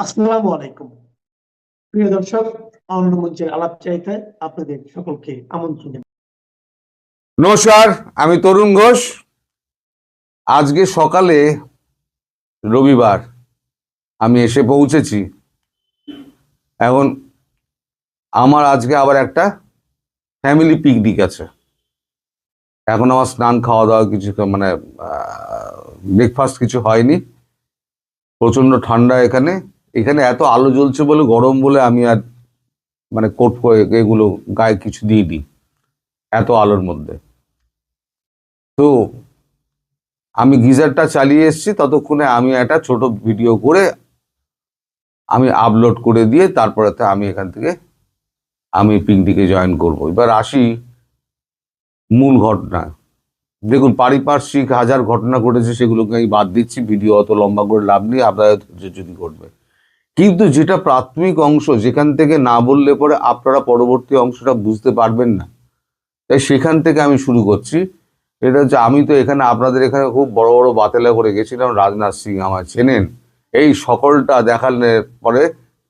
আসসালামু আলাইকুম। প্রিয় দর্শক, আনন্দ মঞ্চের আলাপচারিতায় আপনাদের সকলকে আমন্ত্রণ জানাই। নমস্কার, আমি তরুণ ঘোষ। আজকে সকালে রবিবার আমি এসে পৌঁছেছি। এখন আমার আজকে আবার একটা ফ্যামিলি পিকনিক আছে। এখন আমার স্নান খাওয়া দাওয়া কিছু ব্রেকফাস্ট কিছু হয়নি। প্রচন্ড ঠান্ডা এখানে এখানে এত আলো জ্বলছে বলে, গরম বলে আমি আর কোট এগুলো গায়ে কিছু দিইনি এত আলোর মধ্যে। তো আমি গিজারটা চালিয়ে এসেছি, ততক্ষণে আমি একটা ছোট ভিডিও করে আমি আপলোড করে দিয়ে তারপরে আমি এখান থেকে আমি পিকনিকে জয়েন করব। এবার আসি মূল ঘটনা। দেখুন, পারিপার্শ্বিক হাজার ঘটনা ঘটেছে, সেগুলোকে আমি বাদ দিচ্ছি, ভিডিও অত লম্বা করে লাভ নেই, আপনারা যদি করবে। কিন্তু যেটা প্রাথমিক অংশ, যেখান থেকে না বললে পরে আপনারা পরবর্তী অংশটা বুঝতে পারবেন না, তাই সেখান থেকে আমি শুরু করছি। এটা হচ্ছে, আমি তো এখানে আপনাদের এখানে খুব বড় বড় বাতেলা করে গেছিলাম, রাজনাথ সিং আমার চেনেন, এই সকলটা দেখালে পরে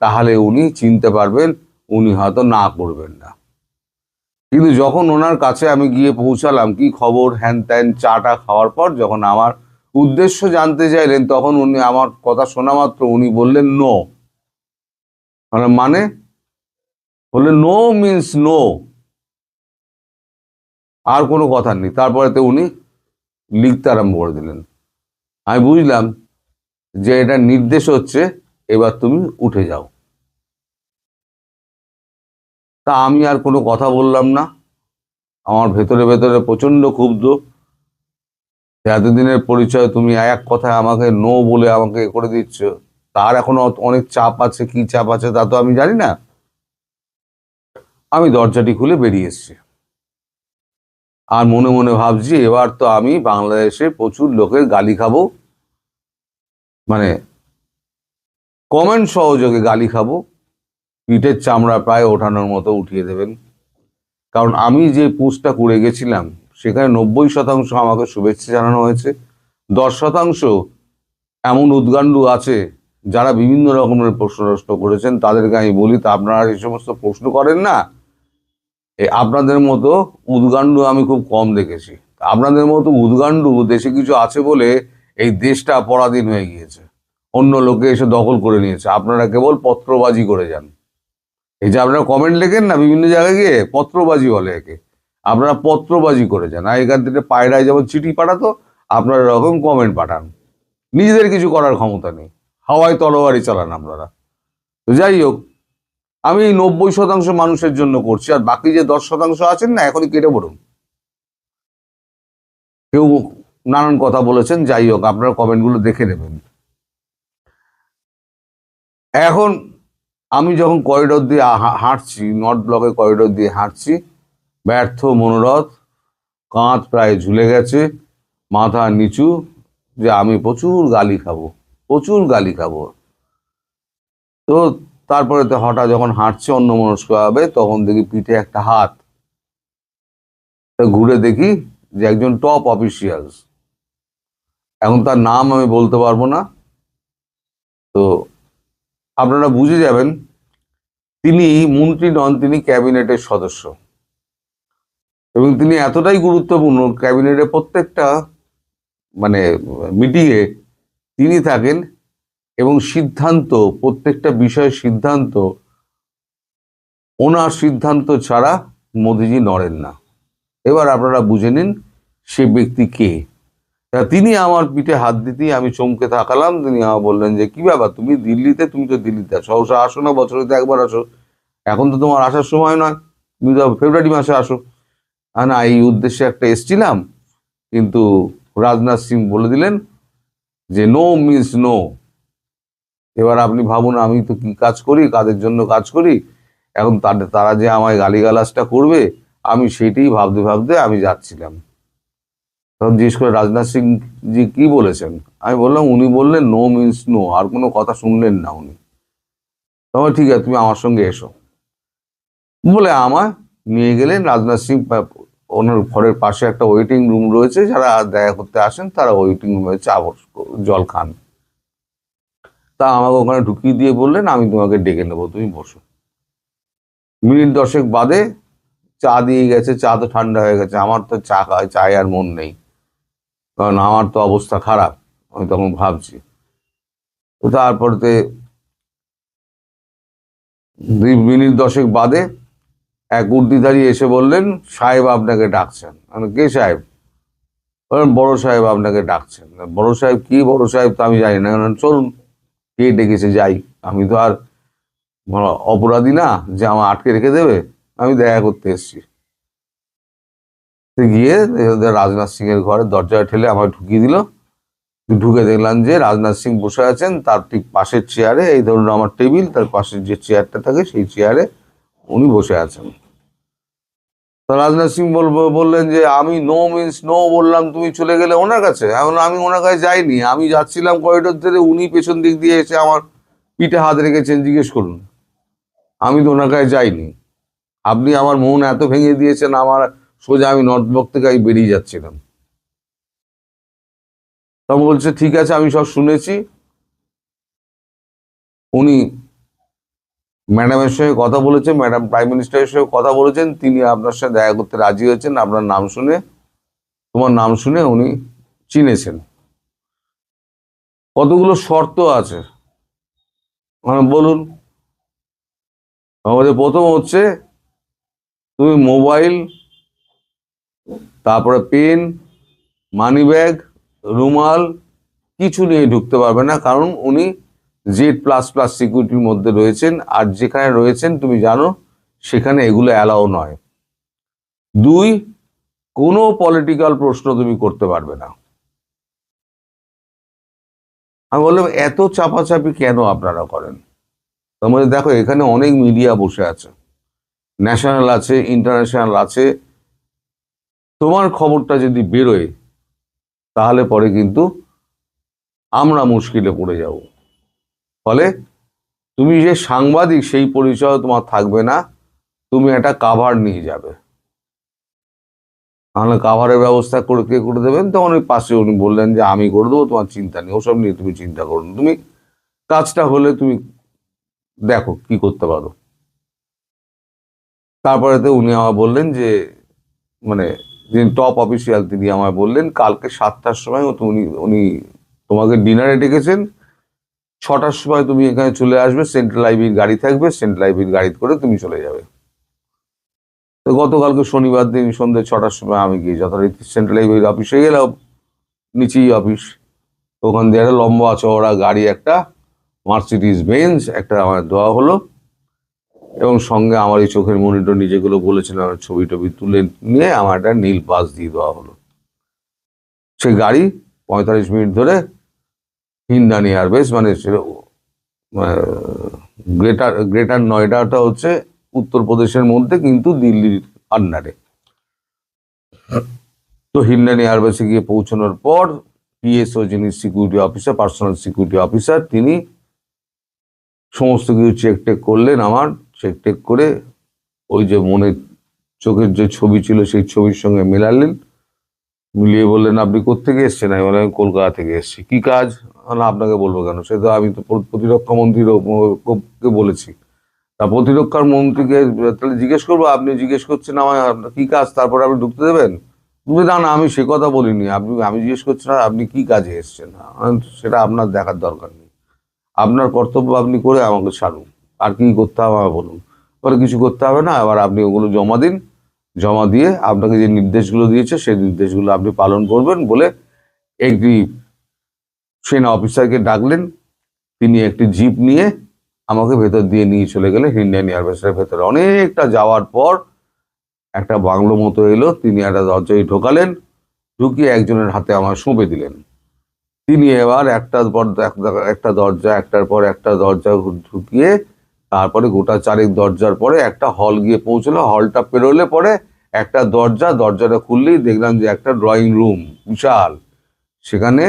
তাহলে উনি চিনতে পারবেন, উনি হয়তো না করবেন না। কিন্তু যখন ওনার কাছে আমি গিয়ে পৌঁছালাম, কি খবর হ্যান ত্যান চাটা খাওয়ার পর যখন আমার উদ্দেশ্য জানতে চাইলেন, তখন উনি আমার কথা শোনা মাত্র উনি বললেন নো। মানে বললেন নো মিন্স নো, আর কোনো কথা নেই। তারপরে তো উনি লিখতে আরম্ভ করে দিলেন। আমি বুঝলাম যে এটা নির্দেশ হচ্ছে, এবার তুমি উঠে যাও। তা আমি আর কোনো কথা বললাম না। আমার ভেতরে ভেতরে প্রচন্ড ক্ষুব্ধ। এতদিনের পরিচয়, তুমি এক কথায় আমাকে নো বলে আমাকে করে দিচ্ছ, তার এখনো অনেক চাপ আছে, কি চাপ আছে তা তো আমি জানি না। আমি দরজাটি খুলে বেরিয়ে এসেছি, আর মনে মনে ভাবছি এবার তো আমি বাংলাদেশে প্রচুর লোকের গালি খাবো, কমেন্ট সহযোগে গালি খাবো, পিঠের চামড়া প্রায় ওঠানোর মতো উঠিয়ে দেবেন। কারণ আমি যে পোস্টটা করে গেছিলাম, সেখানে 90% আমাকে শুভেচ্ছা জানানো হয়েছে। 10% এমন উদ্গান্ডু আছে যারা বিভিন্ন রকমের প্রশ্ন করেছেন। তাদেরকে আমি বলি, তা আপনারা এই সমস্ত প্রশ্ন করেন না, আপনাদের মতো উদ্গান্ডু আমি খুব কম দেখেছি। আপনাদের মতো উদ্গান্ডু দেশে কিছু আছে বলে এই দেশটা পরাধীন হয়ে গিয়েছে, অন্য লোকে এসে দখল করে নিয়েছে। আপনারা কেবল পত্রবাজি করে যান। এই যে আপনারা কমেন্ট লেখেন না বিভিন্ন জায়গায় গিয়ে, পত্রবাজি বলে একে। আপনারা পত্রবাজি করে যান। আগেকার দিনে পায়রায় যেমন চিঠি পাঠাতো, আপনারা এরকম কমেন্ট পাঠান। নিজেদের কিছু করার ক্ষমতা নেই, হাওয়ায় তরবারি চালান আপনারা। তো যাই হোক, আমি 90% মানুষের জন্য করছি, আর বাকি যে 10% আছেন না, এখনই কেটে পড়ুন। কেউ নানান কথা বলেছেন, যাই হোক, আপনারা কমেন্টগুলো দেখে নেবেন। এখন আমি যখন করিডোর দিয়ে হাঁটছি, নর্থ ব্লকের করিডোর দিয়ে হাঁটছি, ব্যর্থ মনোরথ, কাঁধ প্রায় ঝুলে গেছে, মাথা নিচু, যে আমি প্রচুর গালি খাবো, প্রচুর গালি খাবো। তো তারপরে তো হঠাৎ যখন হাঁটছে অন্যমনস্কভাবে, তখন দেখি পিঠে একটা হাত। ঘুরে দেখি যে একজন টপ অফিসিয়ালস, এখন তার নাম আমি বলতে পারবো না, তো আপনারা বুঝে যাবেন তিনি মন্ত্রী নন, তিনি ক্যাবিনেটের সদস্য। এবং তিনি এতটাই গুরুত্বপূর্ণ, ক্যাবিনেটের প্রত্যেকটা মিটিংয়ে তিনি থাকেন, এবং সিদ্ধান্ত, প্রত্যেকটা বিষয়ের সিদ্ধান্ত, ওনার সিদ্ধান্ত ছাড়া মোদিজি নড়েন না। এবার আপনারা বুঝে নিন সে ব্যক্তি কে। তিনি আমার পিঠে হাত দিতেই আমি চমকে থাকালাম। তিনি আমার বললেন যে, কি ব্যাপার, তুমি দিল্লিতে, তুমি তো দিল্লিতে সহসা আসো না, বছরে তো একবার আসো, এখন তো তোমার আসার সময় নয়, তুমি তো ফেব্রুয়ারি মাসে আসো। না, এই উদ্দেশ্যে একটা এসছিলাম, কিন্তু রাজনাথ সিং বলে দিলেন যে নো মিন্স নো। এবার আপনি ভাবুন, আমি তো কি কাজ করি, কাদের জন্য কাজ করি, এখন তারা যে আমায় গালিগালাজটা করবে, আমি সেটাই ভাবতে ভাবতে আমি যাচ্ছিলাম। তখন জিজ্ঞেস করে, রাজনাথ সিং জি কি বলেছেন? আমি বললাম, উনি বললেন নো মিন্স নো, আর কোনো কথা শুনলেন না উনি। তখন ঠিক আছে, তুমি আমার সঙ্গে এসো বলে আমায় নিয়ে গেলেন। রাজনাথ সিং, ওনার ঘরের পাশে একটা ওয়েটিং রুম রয়েছে, যারা দেখা করতে আসেন তারা ওয়েটিং রুমে চা জল খান। তা আমাকে ওখানে ঢুকিয়ে দিয়ে বললেন আমি তোমাকে ডেকে নেবো, তুমি বসো। মিনিট 10 বাদে চা দিয়ে গেছে, চা তো ঠান্ডা হয়ে গেছে। আমার তো চায় আর মন নেই, কারণ আমার তো অবস্থা খারাপ, আমি তখন ভাবছি। তো তারপরে 2 মিনিট 10 বাদে এক উর্দিধারী এসে বললেন, সাহেব আপনাকে ডাকছেন। আমি, কে সাহেব? বললেন, বড় সাহেব আপনাকে ডাকছেন। বড় সাহেব কি? বড় সাহেব তো আমি জানি না। চলুন, কে ডেকেছে যাই, আমি তো আর অপরাধী না যে আমার আটকে রেখে দেবে। আমি দেখা করতে এসেছি। গিয়ে রাজনাথ সিং এর ঘরে দরজায় ঠেলে আমায় ঢুকিয়ে দিল। ঢুকে দেখলাম যে রাজনাথ সিং বসে আছেন, তার ঠিক পাশের চেয়ারে, এই ধরুন আমার টেবিল, তার পাশের যে চেয়ারটা থাকে সেই চেয়ারে উনি বসে আছেন। তো রাজনাথ সিং বললেন যে আমি নো মিন্স নো বললাম, তুমি চলে গেলে ওনার কাছে। এখন আমি ওনার কাছে যাইনি, আমি যাচ্ছিলাম করিডোর ধরে, উনি পেছন দিক দিয়ে এসে আমার পিঠে হাত রেখেছেন, জিজ্ঞেস করুন। আমি তো ওনার কাছে যাইনি। আপনি আমার মন এত ভেঙে দিয়েছেন, আমার সোজা আমি নর্থ ব্লক থেকে আমি বেরিয়ে যাচ্ছিলাম। তখন বলছে ঠিক আছে, আমি সব শুনেছি। উনি ম্যাডামের সঙ্গে কথা বলেছেন, ম্যাডাম প্রাইম মিনিস্টারের সঙ্গে কথা বলেছেন, তিনি আপনার সঙ্গে দেখা করতে রাজি হয়েছেন, আপনার নাম শুনে, তোমার নাম শুনে উনি চিনেছেন। কতগুলো শর্ত আছে, মানে বলুন। আমাদের প্রথম হচ্ছে তুমি মোবাইল, তারপরে পেন, মানি ব্যাগ, রুমাল কিছু নিয়ে ঢুকতে পারবে না, কারণ উনি Z++ সিকিউরিটির মধ্যে রয়েছেন, আর যেখানে রয়েছেন তুমি জানো সেখানে এগুলো অ্যালাউ নয়। 2, কোনো পলিটিক্যাল প্রশ্ন তুমি করতে পারবে না। আমি বললাম এত চাপাচাপি কেন আপনারা করেন? তার মধ্যে দেখো এখানে অনেক মিডিয়া বসে আছে, ন্যাশনাল আছে, ইন্টারন্যাশনাল আছে। তোমার খবরটা যদি বেরোয় তাহলে পরে কিন্তু আমরা মুশকিলে পড়ে যাব। ফলে তুমি যে সাংবাদিক সেই পরিচয় তোমার থাকবে না, তুমি একটা কাভার নিয়ে যাবে। তাহলে কাভারের ব্যবস্থা করে কে করে দেবেন? তখন ওই পাশে উনি বললেন যে আমি করে দেবো, তোমার চিন্তা নেই, ওসব নিয়ে তুমি চিন্তা করো না, তুমি কাজটা হলে তুমি দেখো কি করতে পারো। তারপরে তো উনি আমায় বললেন যে, মানে যিনি টপ অফিসিয়াল তিনি আমায় বললেন কালকে 7টার সময় উনি উনি তোমাকে ডিনারে ডেকেছেন, 6টার সময় তুমি এখানে চলে আসবে, সেন্ট্রাল লাইব্রেরির গাড়ি থাকবে, সেন্ট্রাল লাইব্রেরির গাড়ি করে তুমি চলে যাবে। তো গতকালকে শনিবার দিন সন্ধ্যে 6টার সময় আমি গিয়ে যথারীতি সেন্ট্রাল লাইব্রেরির অফিসে গেলাম, নিচেই অফিস। ওখান দিয়ে একটা লম্বা চওড়া গাড়ি, একটা মার্সিডিজ বেঞ্জ একটা আমার দেওয়া হলো, এবং সঙ্গে আমার এই চোখের মনিটর নিজেগুলো বলেছিলাম ছবি টবি তুলে নিয়ে আমার একটা নীল পাস দিয়ে দেওয়া হলো। সেই গাড়ি 45 মিনিট ধরে হিন্দান এয়ারবেস, মানে গ্রেটার নয়ডাটা হচ্ছে উত্তরপ্রদেশের মধ্যে কিন্তু দিল্লির আন্ডারে। তো হিন্দান এয়ারবেসে গিয়ে পৌঁছানোর পর পিএসও, যিনি security officer, personal security officer, তিনি সমস্ত কিছু চেক টেক করলেন আমার। চেক টেক করে ওই যে মনে চোখের যে ছবি ছিল সেই ছবির সঙ্গে মেলালেন, মিলিয়ে বললেন আপনি কোত্থেকে এসছেন? আমি বললাম কলকাতা থেকে এসেছি। কি কাজ? না আপনাকে বলবো কেন, সে তো আমি তো প্রতিরক্ষা মন্ত্রীকে বলেছি। তা প্রতিরক্ষার মন্ত্রীকে তাহলে জিজ্ঞেস করবো, আপনি জিজ্ঞেস করছেন আমায় কি কাজ, তারপরে আপনি ঢুকতে দেবেন? না না, আমি সে কথা বলিনি, আমি জিজ্ঞেস করছি না আপনি কি কাজে এসছেন, সেটা আপনার দেখার দরকার নেই, আপনার কর্তব্য আপনি করে আমাকে ছাড়ুন, আর কি করতে হবে আমাকে বলুন। এবার কিছু করতে হবে না, এবার আপনি ওগুলো জমা দিন, জমা দিয়ে আপনাকে যে নির্দেশগুলো দিয়েছে সেই নির্দেশগুলো আপনি পালন করবেন বলে একটি সেনা অফিসারকে ডাকলেন। তিনি একটি জিপ নিয়ে আমাকে ভেতর দিয়ে নিয়ে চলে গেলেন ইন্ডিয়ান এয়ারবেসের ভেতরে। অনেকটা যাওয়ার পর একটা বাংলো মতো এলো, তিনি একটা দরজায় ঢোকালেন, ঢুকিয়ে একজনের হাতে আমার সঁপে দিলেন। তিনি এবার একটার পর একটা দরজা, একটার পর একটা দরজা ঢুকিয়ে তারপরে গোটা 4 দরজার পরে একটা হল গিয়ে পৌঁছলো। হলটা পেরোলে পরে একটা দরজাটা খুললেই দেখলাম যে একটা ড্রয়িং রুম বিশাল, সেখানে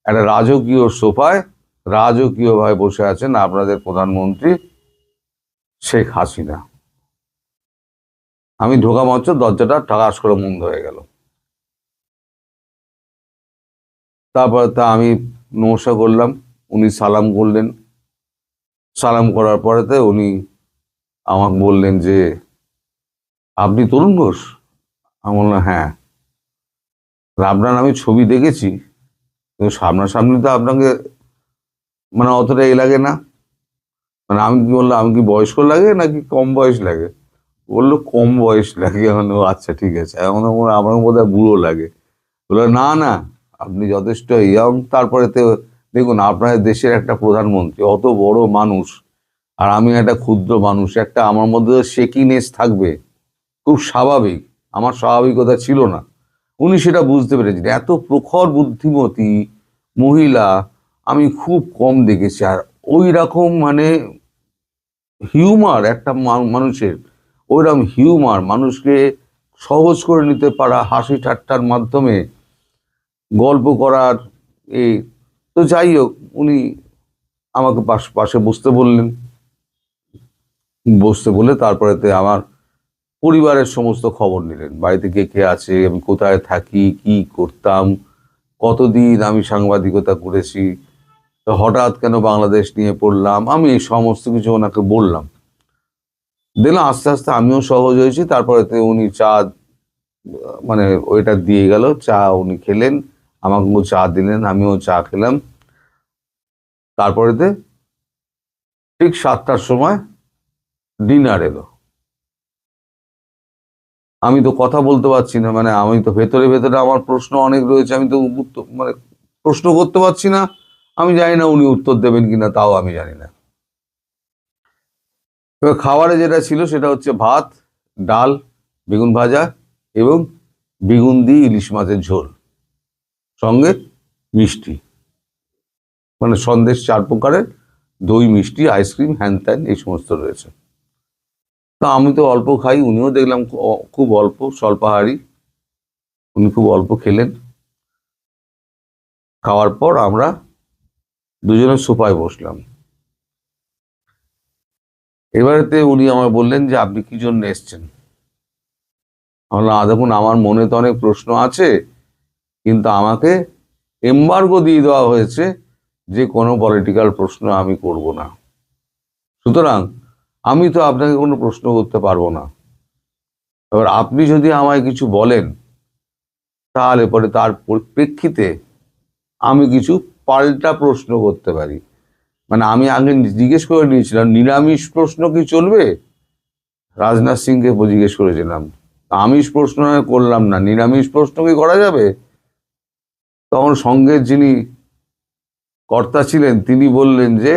একটা রাজকীয় সোফায় রাজকীয়ভাবে বসে আছেন আপনাদের প্রধানমন্ত্রী শেখ হাসিনা। আমি ঢোকা মাত্র দরজাটা ঠাকাস করে বন্ধ হয়ে গেল। তারপর তা আমি নমস্কার করলাম, উনি সালাম করলেন। সালাম করার পরেতে উনি আমাকে বললেন যে, আপনি তরুণ ঘোষ? আমি বললাম হ্যাঁ। আপনার আমি ছবি দেখেছি, কিন্তু সামনাসামনি তো আপনাকে মানে অতটা লাগে না। মানে আমি কি বললাম, আমি কি বয়স্ক লাগে নাকি কম বয়স লাগে? বললো কম বয়স লাগে। এখন ও আচ্ছা ঠিক আছে, এখন আমার বোধ হয় বুড়ো লাগে। বললো না না, আপনি যথেষ্ট ইয়ং। তারপরে তো দেখুন, আপনার দেশের একটা প্রধানমন্ত্রী, অত বড় মানুষ, আর আমি একটা ক্ষুদ্র মানুষ, একটা আমার মধ্যে শেকিনেস থাকবে, খুব স্বাভাবিক। আমার স্বাভাবিকতা ছিল না। উনি সেটা বুঝতে পেরেছেন। এত প্রখর বুদ্ধিমতী মহিলা আমি খুব কম দেখেছি। আর ওই রকম মানে হিউমার একটা মানুষের, ওইরকম হিউমার, মানুষকে সহজ করে নিতে পারা, হাসি ঠাট্টার মাধ্যমে গল্প করার এই। তো যাই হোক, উনি আমাকে পাশে বসতে বললেন। বসতে বলে তারপরেতে আমার পরিবারের সমস্ত খবর নিলেন। বাড়িতে কে কে আছে, আমি কোথায় থাকি, কি করতাম, কতদিন আমি সাংবাদিকতা করেছি, তো হঠাৎ কেন বাংলাদেশ নিয়ে পড়লাম, আমি এই সমস্ত কিছু ওনাকে বললাম। দেখলাম আস্তে আস্তে আমিও সহজ হয়েছি। তারপরেতে উনি চা মানে ওইটা দিয়ে গেল, চা উনি খেলেন, আমাকেও চা দিলেন, আমিও চা খেলাম। তারপরেতে ঠিক 7টার সময় ডিনার এলো। আমি তো কথা বলতে পারছি না, মানে আমি তো ভেতরে ভেতরে আমার প্রশ্ন অনেক রয়েছে, আমি তো মানে প্রশ্ন করতে পারছি না। আমি জানি না উনি উত্তর দেবেন কিনা, তাও আমি জানি না। এবার খাবারে যেটা ছিল সেটা হচ্ছে ভাত, ডাল, বেগুন ভাজা এবং বেগুন দিয়ে ইলিশ মাছের ঝোল, সঙ্গে মিষ্টি, মানে সন্দেশ 4 প্রকারের, দই, মিষ্টি, আইসক্রিম, হ্যান ত্যান এই সমস্ত রয়েছে। তা আমি তো অল্প খাই, উনিও দেখলাম খুব অল্প, স্বল্পাহারী। উনি খুব অল্প খেলেন। খাওয়ার পর আমরা দুজনে সোফায় বসলাম। এবারেতে উনি আমায় বললেন যে, আপনি কি জন্য এসছেন? আমরা দেখুন, আমার মনে তো অনেক প্রশ্ন আছে, কিন্তু আমাকে এমবার্গো দিয়ে দেওয়া হয়েছে যে কোনো পলিটিক্যাল প্রশ্ন আমি করব না। সুতরাং আমি তো আপনাকে কোনো প্রশ্ন করতে পারবো না। এবার আপনি যদি আমায় কিছু বলেন, তাহলে পরে তার পরিপ্রেক্ষিতে আমি কিছু পাল্টা প্রশ্ন করতে পারি। মানে আমি আগে জিজ্ঞেস করে নিয়েছিলাম, নিরামিষ প্রশ্ন কি চলবে? রাজনাথ সিংকে জিজ্ঞেস করেছিলাম। আমিষ প্রশ্ন করলাম না, নিরামিষ প্রশ্ন কি করা যাবে? তখন সঙ্গের যিনি কর্তা ছিলেন তিনি বললেন যে,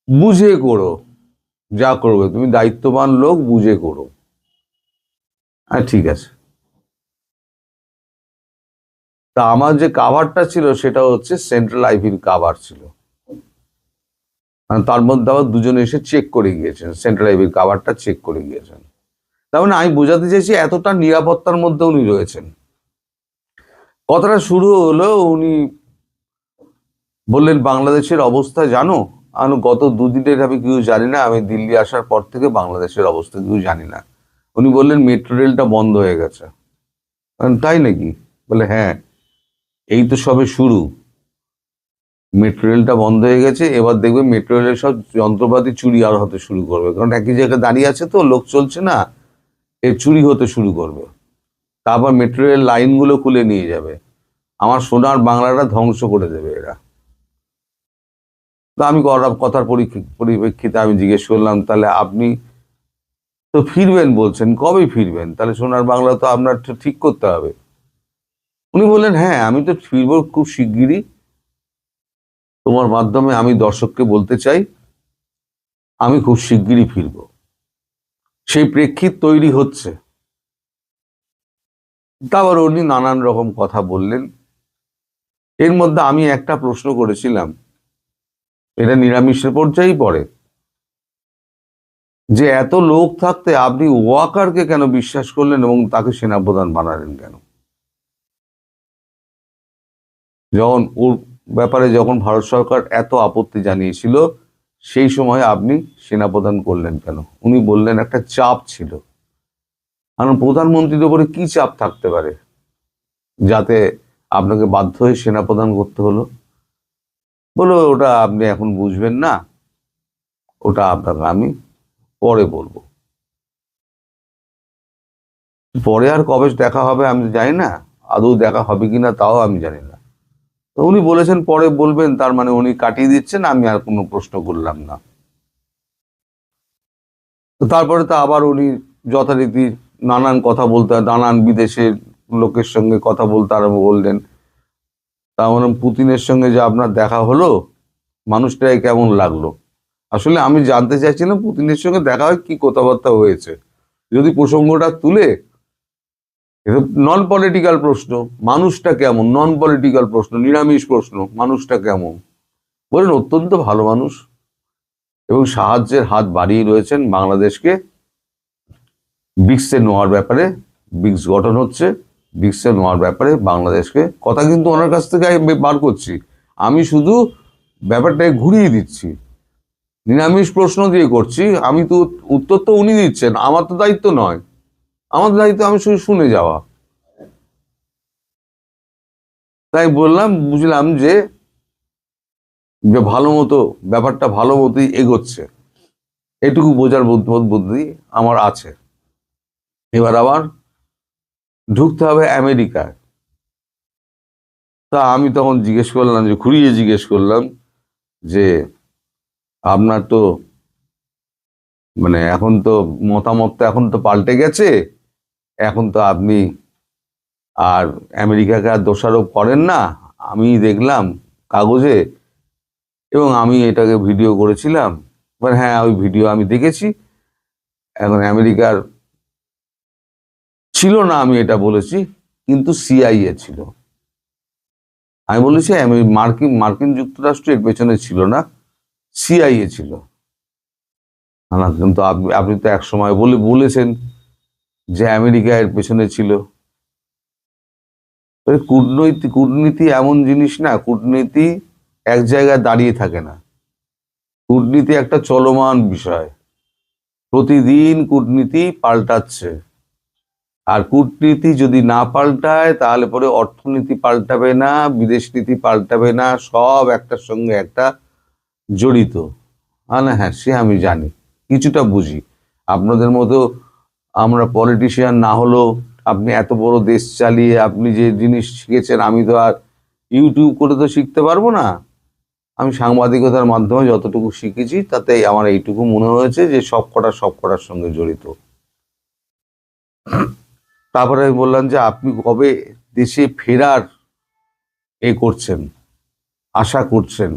বুঝে করো, যা করবে তুমি দায়িত্ববান লোক, বুঝে করো। হ্যাঁ ঠিক আছে। তা আমার যে কাভারটা ছিল সেটা হচ্ছে সেন্ট্রাল আইভির কাভার ছিল। তার মধ্যে আবার দুজনে এসে চেক করে গিয়েছেন, সেন্ট্রাল আইভির কাভারটা চেক করে গিয়েছেন। তার মানে আমি বোঝাতে চাইছি এতটা নিরাপত্তার মধ্যে উনি রয়েছেন। কথাটা শুরু হলো, উনি বললেন বাংলাদেশের অবস্থা জানো? আমি গত দুদিনের আমি কিছু জানি না, আমি দিল্লি আসার পর থেকে বাংলাদেশের অবস্থা কিছু জানি না। উনি বললেন মেট্রো রেলটা বন্ধ হয়ে গেছে। তাই নাকি? বলে হ্যাঁ, এই তো সবে শুরু। মেট্রো রেলটা বন্ধ হয়ে গেছে, এবার দেখবে মেট্রো রেলের সব যন্ত্রপাতি চুরি আর হতে শুরু করবে, কারণ একই জায়গায় দাঁড়িয়ে আছে তো, লোক চলছে না, এর চুরি হতে শুরু করবে। তারপর মেট্রো রেল লাইনগুলো খুলে নিয়ে যাবে, আমার সোনার বাংলাটা ধ্বংস করে দেবে এরা। তো আমি কথার পরিপ্রেক্ষিতে আমি জিজ্ঞেস করলাম, তাহলে আপনি তো ফিরবেন বলছেন, কবে ফিরবেন? তাহলে সোনার বাংলা তো আপনার ঠিক করতে হবে। উনি বললেন হ্যাঁ, আমি তো ফিরবো খুব শিগগিরই। তোমার মাধ্যমে আমি দর্শককে বলতে চাই, আমি খুব শিগগিরই ফিরবো। সেই প্রেক্ষিত তৈরি হচ্ছে। তারপর উনি নানান রকম কথা বললেন। এর মধ্যে আমি একটা প্রশ্ন করেছিলাম, এটা নিরামিষের পর্যায়েই পড়ে, যে এত লোক থাকতে আপনি ওয়াকারকে কেন বিশ্বাস করলেন এবং তাকে সেনাপ্রধান বানালেন কেন? যখন ওর ব্যাপারে যখন ভারত সরকার এত আপত্তি জানিয়েছিল, সেই সময় আপনি সেনাপ্রধান করলেন কেন? উনি বললেন একটা চাপ ছিল। কারণ প্রধানমন্ত্রীর উপরে কি চাপ থাকতে পারে যাতে আপনাকে বাধ্য হয়ে সেনাপ্রধান করতে হলো? বলো ওটা আপনি এখন বুঝবেন না, ওটা আপনাকে আমি পরে বলবো। পরে আর কবে দেখা হবে আমি জানি না, আদৌ দেখা হবে কিনা তাও আমি জানি না। তো উনি বলেছেন পরে বলবেন, তার মানে উনি কাটিয়ে দিচ্ছেন, আমি আর কোনো প্রশ্ন করলাম না। তো তারপরে তো আবার উনি যথারীতি নানান কথা বলতে, নানান বিদেশের লোকের সঙ্গে কথা বলতে আরম্ভ করলেন। তা মানে পুতিনের সঙ্গে যে আপনার দেখা হলো, মানুষটাই কেমন লাগলো? আসলে আমি জানতে চাইছিলাম পুতিনের সঙ্গে দেখা হয় কি কথাবার্তা হয়েছে, যদি প্রসঙ্গটা তুলে। নন পলিটিক্যাল প্রশ্ন, মানুষটা কেমন, নন পলিটিক্যাল প্রশ্ন, নিরামিষ প্রশ্ন, মানুষটা কেমন। বলেন অত্যন্ত ভালো মানুষ এবং সাহায্যের হাত বাড়িয়ে রয়েছেন বাংলাদেশকে ব্রিক্সে নেওয়ার ব্যাপারে। ব্রিক্স গঠন হচ্ছে, ব্রিক্সে নেওয়ার ব্যাপারে বাংলাদেশকে, কথা কিন্তু ওনার কাছ থেকে আমি বার করছি, আমি শুধু ব্যাপারটাকে ঘুরিয়ে দিচ্ছি, নিরামিষ প্রশ্ন দিয়ে করছি। আমি তো উত্তর তো উনি দিচ্ছেন, আমার তো দায়িত্ব নয়, আমার দায়িত্ব আমি শুধু শুনে যাওয়া। তাই বললাম, বুঝলাম যে ভালো মতো ব্যাপারটা ভালো মতোই এগোচ্ছে, এটুকু বোঝার বুদ্ধি আমার আছে। এবার আবার ঢুকতে হবে আমেরিকায়। তা আমি তখন জিজ্ঞেস করলাম, যে ঘুরিয়ে জিজ্ঞেস করলাম যে আপনার তো মানে এখন তো মতামতটা এখন তো পাল্টে গেছে, এখন তো আপনি আর আমেরিকাকে আর দোষারোপ করেন না, আমি দেখলাম কাগজে এবং আমি এটাকে ভিডিও করেছিলাম। মানে হ্যাঁ, ওই ভিডিও আমি দেখেছি। এখন আমেরিকার ছিল না আমি এটা বলেছি, কিন্তু সিআইএ ছিল। আমি বলেছি মার্কিন যুক্তরাষ্ট্র এর পেছনে ছিল না, সিআইএ ছিল। না, কিন্তু আপনি তো এক সময় বলেছেন যে আমেরিকা এর পেছনে ছিল। কূটনীতি এমন জিনিস না, কূটনীতি এক জায়গায় দাঁড়িয়ে থাকে না, কূটনীতি একটা চলমান বিষয়, প্রতিদিন কূটনীতি পাল্টাচ্ছে। আর কূটনীতি যদি না পাল্টায় তাহলে পরে অর্থনীতি পাল্টাবে না, বিদেশ নীতি পাল্টাবে না, সব একটার সঙ্গে একটা জড়িত। হ্যাঁ, সে আমি জানি, কিছুটা বুঝি। আপনাদের মতো আমরা পলিটিশিয়ান না হলেও আপনি এত বড় দেশ চালিয়ে আপনি যে জিনিস শিখেছেন, আমি তো আর ইউটিউব করে তো শিখতে পারবো না। আমি সাংবাদিকতার মাধ্যমে যতটুকু শিখেছি তাতে আমার এইটুকু মনে হয়েছে যে সব কটার সঙ্গে জড়িত। তারপরে আমি বললাম যে আপনি কবে দেশে ফেরার করছেন, আশা করছেন?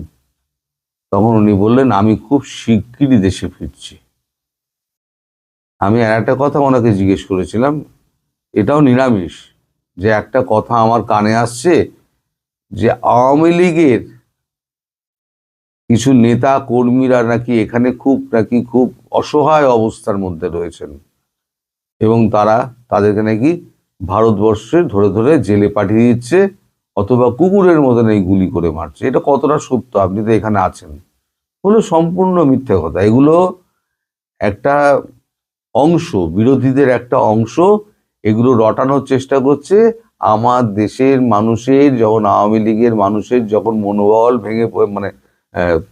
তখন উনি বললেন আমি খুব শিগগিরই দেশে ফিরছি। আমি আর একটা কথা ওনাকে জিজ্ঞেস করেছিলাম, এটাও নিরামিষ, যে একটা কথা আমার কানে আসছে যে আওয়ামী লীগের কিছু নেতা কর্মীরা নাকি এখানে খুব অসহায় অবস্থার মধ্যে রয়েছেন এবং তাদেরকে নাকি ভারতবর্ষে ধরে ধরে জেলে পাঠিয়ে দিচ্ছে অথবা কুকুরের মতন এই গুলি করে মারছে। এটা কতটা সত্য? আপনি তো এখানে আছেন। হলো সম্পূর্ণ মিথ্যে কথা। এগুলো একটা অংশ, বিরোধীদের একটা অংশ এগুলো রটানোর চেষ্টা করছে। আমার দেশের মানুষের যখন, আওয়ামী লীগের মানুষের যখন মনোবল ভেঙে মানে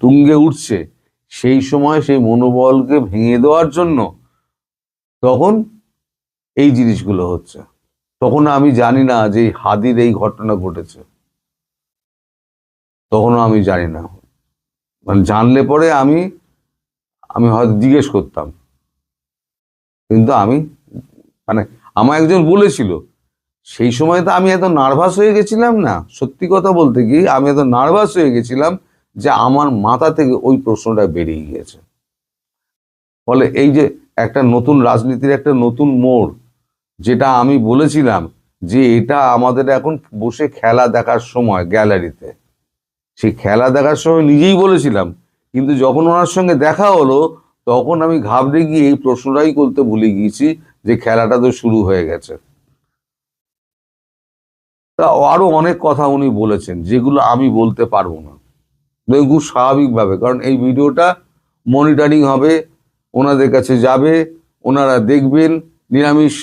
তুঙ্গে উঠছে, সেই সময় সেই মনোবলকে ভেঙে দেওয়ার জন্য তখন এই জিনিসগুলো হচ্ছে। তখন আমি জানি না যে হাদির এই ঘটনা ঘটেছে, তখনও আমি জানি না। মানে জানলে পরে আমি হয়তো জিজ্ঞেস করতাম, কিন্তু আমি মানে আমার একজন বলেছিল, সেই সময় তো আমি এত নার্ভাস হয়ে গেছিলাম না, সত্যি কথা বলতে কি আমি এত নার্ভাস হয়ে গেছিলাম যে আমার মাথা থেকে ওই প্রশ্নটা বেরিয়ে গিয়েছে। ফলে এই যে একটা নতুন রাজনীতির একটা নতুন মোড়, যেটা আমি বলেছিলাম যে এটা আমাদের এখন বসে খেলা দেখার সময় গ্যালারিতে, সেই খেলা দেখার সময় নিজেই বলেছিলাম, কিন্তু যখন ওনার সঙ্গে দেখা হলো তখন আমি ঘাবড়ে গিয়ে এই প্রশ্নটাই করতে ভুলে গিয়েছি যে খেলাটা তো শুরু হয়ে গেছে। তা আরো অনেক কথা উনি বলেছেন যেগুলো আমি বলতে পারবো না, খুব স্বাভাবিকভাবে, কারণ এই ভিডিওটা মনিটরিং হবে, ওনাদের কাছে যাবে, ওনারা দেখবেন। নিরামিষ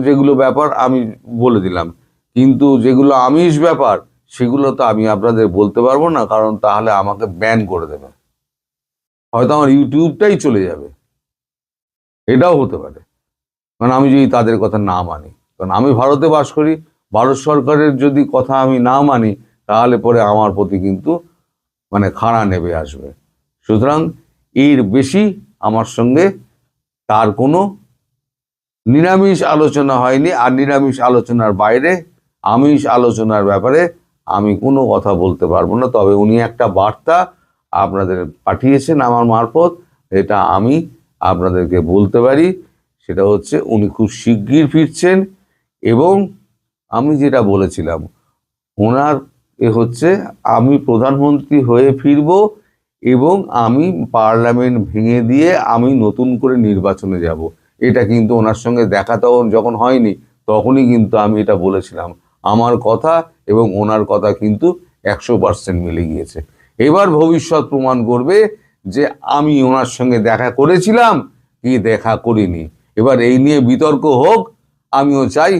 যেগুলো ব্যাপার আমি বলে দিলাম, কিন্তু যেগুলো আমিষ ব্যাপার সেগুলো তো আমি আপনাদের বলতে পারবো না, কারণ তাহলে আমাকে ব্যান করে দেবে, হয়তো আমার ইউটিউবটাই চলে যাবে, এটাও হতে পারে। কারণ আমি যদি তাদের কথা না মানি, কারণ আমি ভারতে বাস করি, ভারত সরকারের যদি কথা আমি না মানি তাহলে পরে আমার প্রতি কিন্তু মানে খাড়া নেমে আসবে। সুতরাং এর বেশি আমার সঙ্গে তার কোনো নিরামিষ আলোচনা হয়নি, আর নিরামিষ আলোচনার বাইরে আমিষ আলোচনার ব্যাপারে আমি কোনো কথা বলতে পারবো না। তবে উনি একটা বার্তা আপনাদের পাঠিয়েছেন আমার মারফত, এটা আমি আপনাদেরকে বলতে পারি, সেটা হচ্ছে উনি খুব শিগগির ফিরছেন। এবং আমি যেটা বলেছিলাম, ওনার হচ্ছে আমি প্রধানমন্ত্রী হয়ে ফিরব এবং আমি পার্লামেন্ট ভেঙে দিয়ে আমি নতুন করে নির্বাচনে যাব। এটা কিন্তু ওনার সঙ্গে দেখা তখন যখন হয়নি, তখনই কিন্তু আমি এটা বলেছিলাম। আমার কথা এবং ওনার কথা কিন্তু 100% মিলে গিয়েছে। এবার ভবিষ্যৎ প্রমাণ করবে যে আমি ওনার সঙ্গে দেখা করেছিলাম কি দেখা করিনি। এবার এই নিয়ে বিতর্ক হোক, আমিও চাই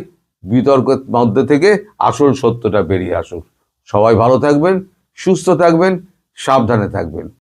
বিতর্কের মধ্যে থেকে আসল সত্যটা বেরিয়ে আসুক। সবাই ভালো থাকবেন, সুস্থ থাকবেন, সাবধানে থাকবেন।